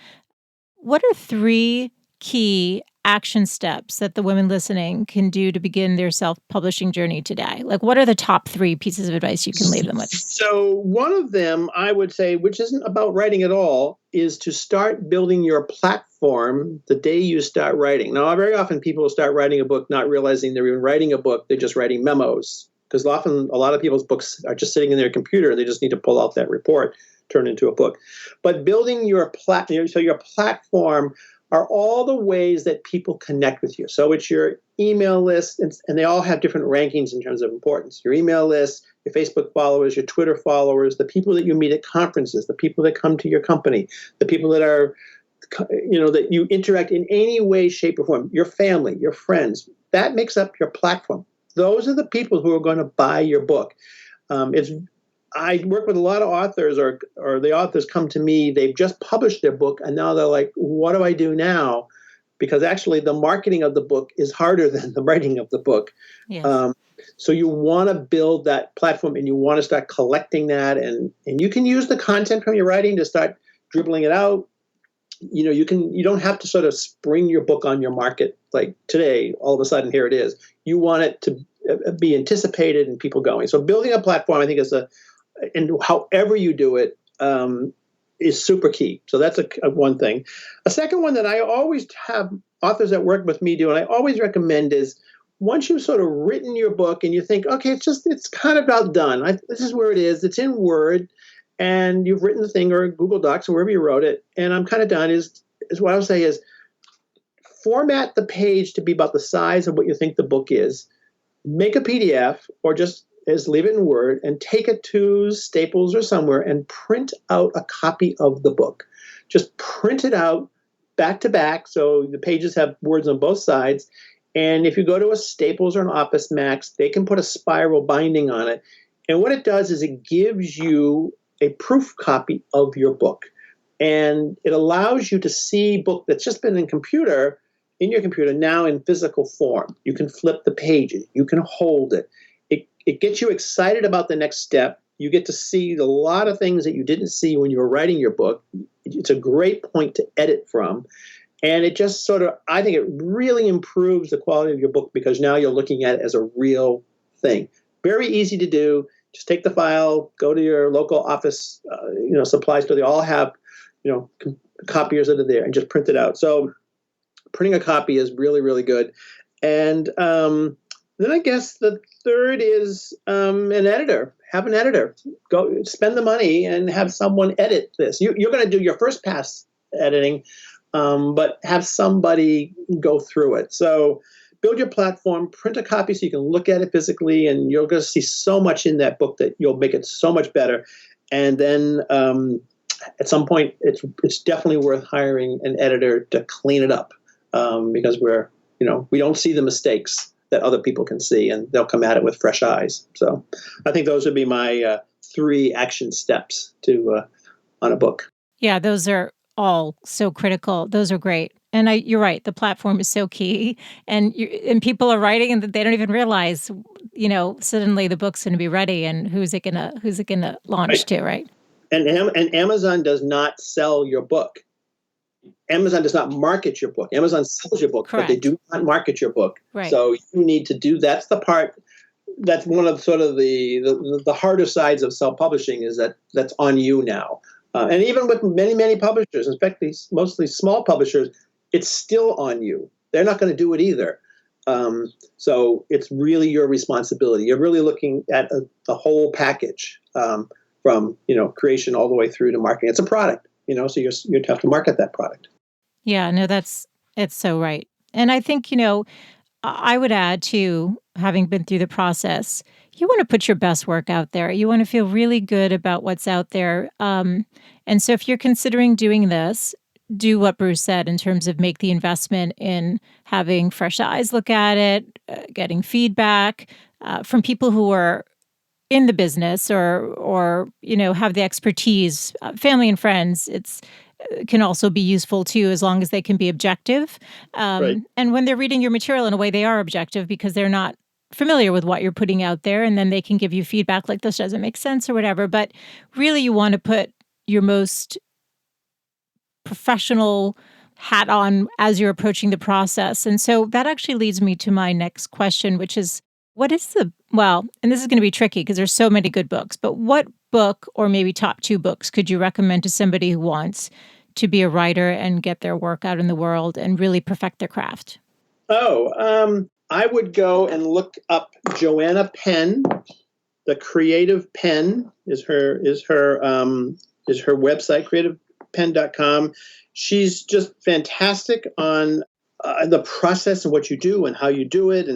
Speaker 1: What are 3 key action steps that the women listening can do to begin their self-publishing journey today? Like, what are the top 3 pieces of advice you can leave them with?
Speaker 2: So one of them, I would say, which isn't about writing at all, is to start building your platform the day you start writing. Now, very often people will start writing a book not realizing they're even writing a book. They're just writing memos, because often a lot of people's books are just sitting in their computer and they just need to pull out that report. turn into a book. But building your your platform are all the ways that people connect with you. So it's your email list, and they all have different rankings in terms of importance. Your email list, your Facebook followers, your Twitter followers, the people that you meet at conferences, the people that come to your company, the people that are, that you interact in any way, shape, or form, your family, your friends. That makes up your platform. Those are the people who are going to buy your book. I work with a lot of authors, or the authors come to me, they've just published their book, and now they're like, what do I do now? Because actually the marketing of the book is harder than the writing of the book.
Speaker 1: Yes.
Speaker 2: So you want to build that platform, and you want to start collecting that, and you can use the content from your writing to start dribbling it out. You don't have to sort of spring your book on your market like today, all of a sudden here it is. You want it to be anticipated and people going. So building a platform, I think, and however you do it, is super key. So that's a one thing. A second one that I always have authors that work with me do, and I always recommend, is once you've sort of written your book and you think, okay, it's kind of about done. This is where it is. It's in Word, and you've written the thing, or Google Docs, or wherever you wrote it, and I'm kind of done, is what I would say is format the page to be about the size of what you think the book is. Make a PDF, or just leave it in Word, and take it to Staples or somewhere and print out a copy of the book. Just print it out back to back, so the pages have words on both sides. And if you go to a Staples or an Office Max, they can put a spiral binding on it. And what it does is it gives you a proof copy of your book. And it allows you to see book that's just been in your computer now in physical form. You can flip the pages. You can hold it. It gets you excited about the next step. You get to see a lot of things that you didn't see when you were writing your book. It's a great point to edit from. And it just I think it really improves the quality of your book, because now you're looking at it as a real thing. Very easy to do. Just take the file, go to your local office, supply store. They all have, copiers that are there, and just print it out. So printing a copy is really, really good. And then I guess the third is an editor. Have an editor. Go spend the money and have someone edit this. You're going to do your first pass editing, but have somebody go through it. So build your platform, print a copy so you can look at it physically, and you're going to see so much in that book that you'll make it so much better. And then at some point, it's definitely worth hiring an editor to clean it up, because we don't see the mistakes that other people can see, and they'll come at it with fresh eyes. So I think those would be my 3 action steps on a book.
Speaker 1: Yeah, those are all so critical. Those are great. And you're right. The platform is so key, and people are writing, and they don't even realize, suddenly the book's going to be ready, and who's it gonna launch
Speaker 2: Right.
Speaker 1: to, right?
Speaker 2: And Amazon does not sell your book. Amazon does not market your book. Amazon sells your book,
Speaker 1: Correct.
Speaker 2: but they do not market your book.
Speaker 1: Right.
Speaker 2: So you need to do. That's the part. That's one of sort of the harder sides of self-publishing, is that's on you now. And even with many, many publishers, in fact, these mostly small publishers, it's still on you. They're not going to do it either. So it's really your responsibility. You're really looking at the whole package, from creation all the way through to marketing. It's a product, so you have to market that product.
Speaker 1: Yeah, no, it's so right. And I think, I would add to, having been through the process, you want to put your best work out there. You want to feel really good about what's out there. And so if you're considering doing this, do what Bruce said in terms of make the investment in having fresh eyes look at it, getting feedback from people who are in the business, or have the expertise. Family and friends, can also be useful too, as long as they can be objective.
Speaker 2: Right.
Speaker 1: And when they're reading your material, in a way, they are objective, because they're not familiar with what you're putting out there, and then they can give you feedback like, this doesn't make sense or whatever. But really, you want to put your most professional hat on as you're approaching the process. And so that actually leads me to my next question, which is, and this is going to be tricky because there's so many good books, but what book, or maybe top 2 books, could you recommend to somebody who wants to be a writer and get their work out in the world and really perfect their craft?
Speaker 2: I would go and look up Joanna Penn. The Creative Pen is her is her website, creativepen.com. She's just fantastic on the process and what you do and how you do it.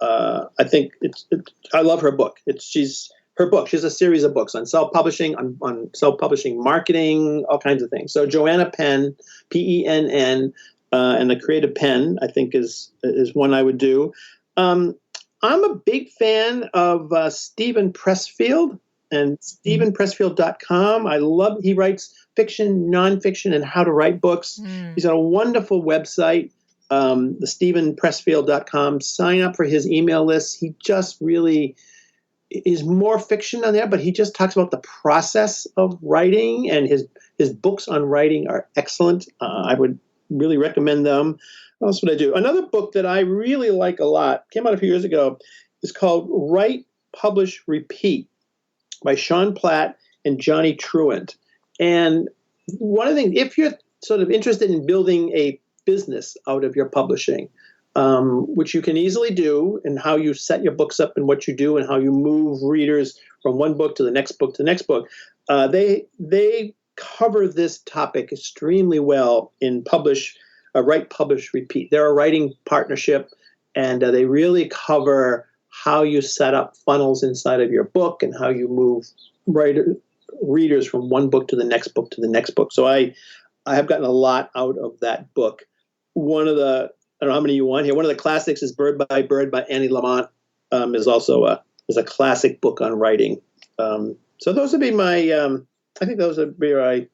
Speaker 2: I think I love her book. Her book. She has a series of books on self-publishing, on self-publishing marketing, all kinds of things. So Joanna Penn, Penn, and the Creative Pen, I think is one I would do. I'm a big fan of Stephen Pressfield and stephenpressfield.com. He writes fiction, nonfiction, and how to write books. He's got a wonderful website, the stephenpressfield.com. Sign up for his email list. He just really is more fiction on there, but he just talks about the process of writing, and his books on writing are excellent. I would really recommend them. What else would I do? Another book that I really like a lot, came out a few years ago, is called Write, Publish, Repeat by Sean Platt and Johnny Truant. And one of the things, if you're sort of interested in building a business out of your publishing, which you can easily do, and how you set your books up and what you do and how you move readers from one book to the next book to the next book, they cover this topic extremely well in Write, Publish, Repeat. They're a writing partnership, and they really cover how you set up funnels inside of your book and how you move readers from one book to the next book to the next book. So I have gotten a lot out of that book. One of the, I don't know how many you want here, one of the classics is Bird by Bird by Annie Lamont, is also a classic book on writing. So those would be my, I think those would be where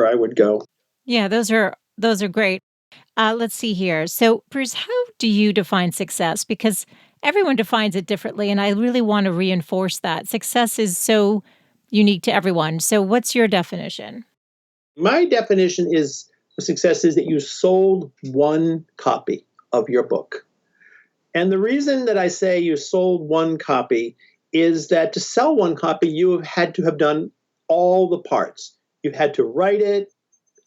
Speaker 2: I would go.
Speaker 1: Yeah, those are great. Let's see here. So, Bruce, how do you define success? Because everyone defines it differently, and I really want to reinforce that. Success is so unique to everyone. So what's your definition?
Speaker 2: My definition is success is that you sold one copy of your book. And the reason that I say you sold one copy is that to sell one copy, you have had to have done all the parts. You've had to write it,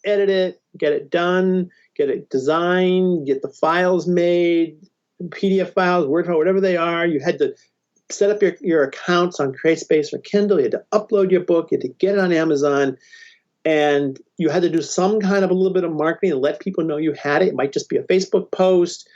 Speaker 2: edit it, get it done, get it designed, get the files made, PDF files, Word file, whatever they are. You had to set up your accounts on CreateSpace or Kindle. You had to upload your book. You had to get it on Amazon. And you had to do some kind of a little bit of marketing and let people know you had it. It might just be a Facebook post.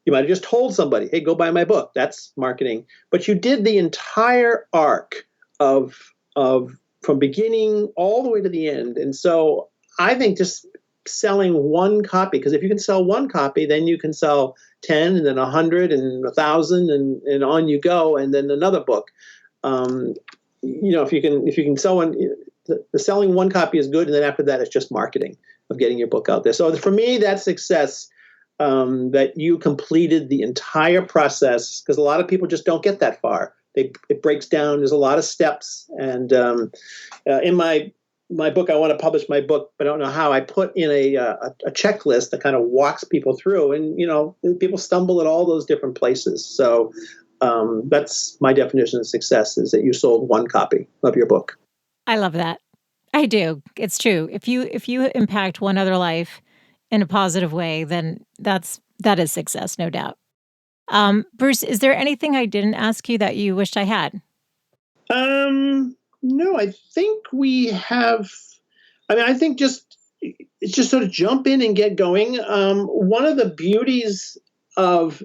Speaker 2: You might have just told somebody, hey, go buy my book. That's marketing. But you did the entire arc of from beginning all the way to the end. And so I think just selling one copy, because if you can sell one copy, then you can sell 10 and then 100 and 1,000 and on you go, and then another book. If you can sell one, the selling one copy is good, and then after that, it's just marketing of getting your book out there. So for me, that's success, that you completed the entire process, because a lot of people just don't get that far. It breaks down. There's a lot of steps, and in my book, I want to publish my book, but I don't know how. I put in a checklist that kind of walks people through, and people stumble at all those different places. So that's my definition of success: is that you sold one copy of your book.
Speaker 1: I love that. I do. It's true. If you impact one other life in a positive way, then that is success, no doubt. Bruce, is there anything I didn't ask you that you wished I had?
Speaker 2: No, I think we have. I think it's just sort of jump in and get going. One of the beauties of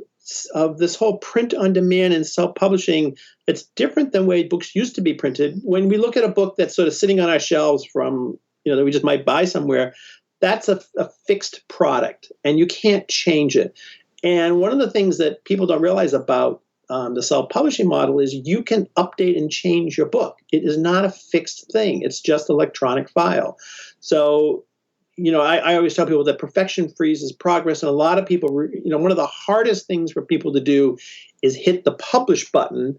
Speaker 2: this whole print on demand and self-publishing, it's different than the way books used to be printed. When we look at a book that's sort of sitting on our shelves from, that we just might buy somewhere, that's a fixed product and you can't change it. And one of the things that people don't realize about the self-publishing model is you can update and change your book. It is not a fixed thing. It's just electronic file. So, I always tell people that perfection freezes progress. And a lot of people, one of the hardest things for people to do is hit the publish button,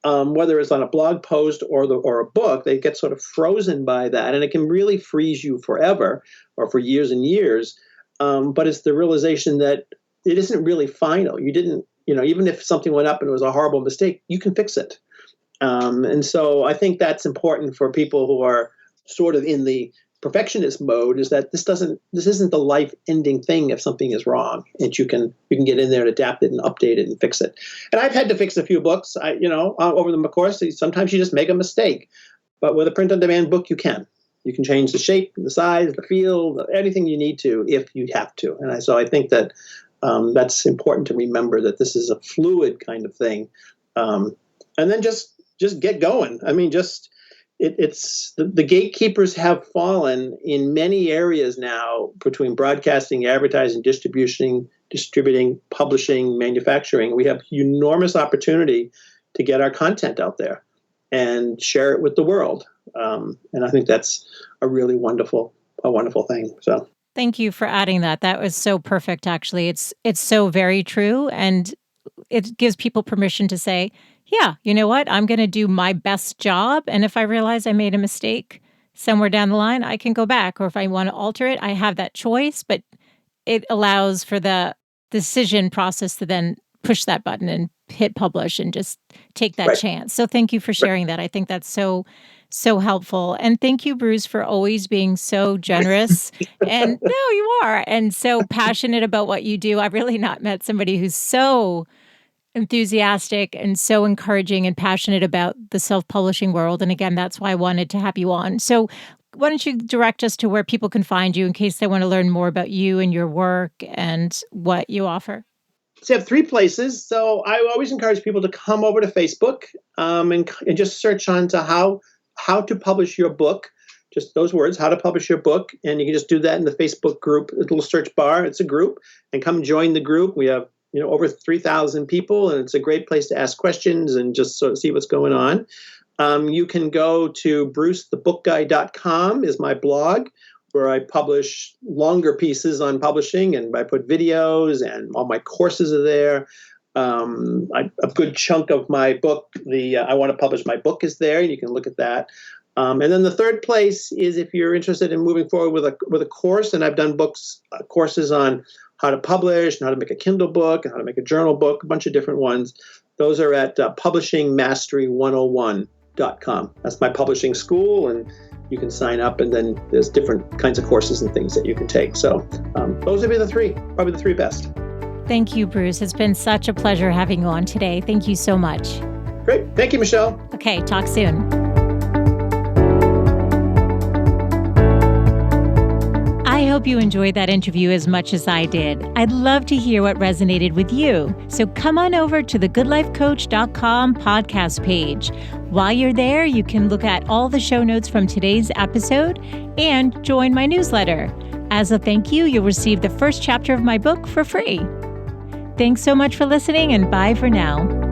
Speaker 2: whether it's on a blog post or a book. They get sort of frozen by that. And it can really freeze you forever or for years and years. But it's the realization that it isn't really final. You didn't, even if something went up and it was a horrible mistake, you can fix it. And so I think that's important for people who are sort of in the perfectionist mode, is that this isn't the life-ending thing if something is wrong, and you can get in there and adapt it and update it and fix it. And I've had to fix a few books, over the course. Sometimes you just make a mistake. But with a print-on-demand book, you can. You can change the shape, the size, the feel, anything you need to if you have to. And so I think that that's important to remember, that this is a fluid kind of thing. And then just get going. I mean, it's the gatekeepers have fallen in many areas now between broadcasting, advertising, distributing, publishing, manufacturing. We have enormous opportunity to get our content out there and share it with the world. And I think that's a really wonderful thing. So
Speaker 1: thank you for adding that. That was so perfect, actually. It's so very true. And it gives people permission to say, yeah, you know what? I'm going to do my best job. And if I realize I made a mistake somewhere down the line, I can go back. Or if I want to alter it, I have that choice. But it allows for the decision process to then push that button and hit publish and just take that chance. So thank you for sharing that. I think that's so helpful. And thank you, Bruce, for always being so generous. And no, you are. And so passionate about what you do. I've really not met somebody who's so enthusiastic and so encouraging and passionate about the self-publishing world. And again, that's why I wanted to have you on. So why don't you direct us to where people can find you in case they want to learn more about you and your work and what you offer?
Speaker 2: So I have 3 places. So I always encourage people to come over to Facebook and just search on to how to publish your book. Just those words, how to publish your book. And you can just do that in the Facebook group, a little search bar. It's a group. And come join the group. We have over 3,000 people, and it's a great place to ask questions and just sort of see what's going on. You can go to brucethebookguy.com is my blog, where I publish longer pieces on publishing, and I put videos, and all my courses are there. A good chunk of my book, I want to publish my book, is there, and you can look at that. And then the third place is if you're interested in moving forward with a course, and I've done courses on how to publish, and how to make a Kindle book, and how to make a journal book, a bunch of different ones. Those are at publishingmastery101.com. That's my publishing school, and you can sign up, and then there's different kinds of courses and things that you can take. So those would be probably the three best.
Speaker 1: Thank you, Bruce. It's been such a pleasure having you on today. Thank you so much.
Speaker 2: Great. Thank you, Michelle.
Speaker 1: Okay, talk soon. I hope you enjoyed that interview as much as I did. I'd love to hear what resonated with you. So come on over to the goodlifecoach.com podcast page. While you're there, you can look at all the show notes from today's episode and join my newsletter. As a thank you, you'll receive the first chapter of my book for free. Thanks so much for listening, and bye for now.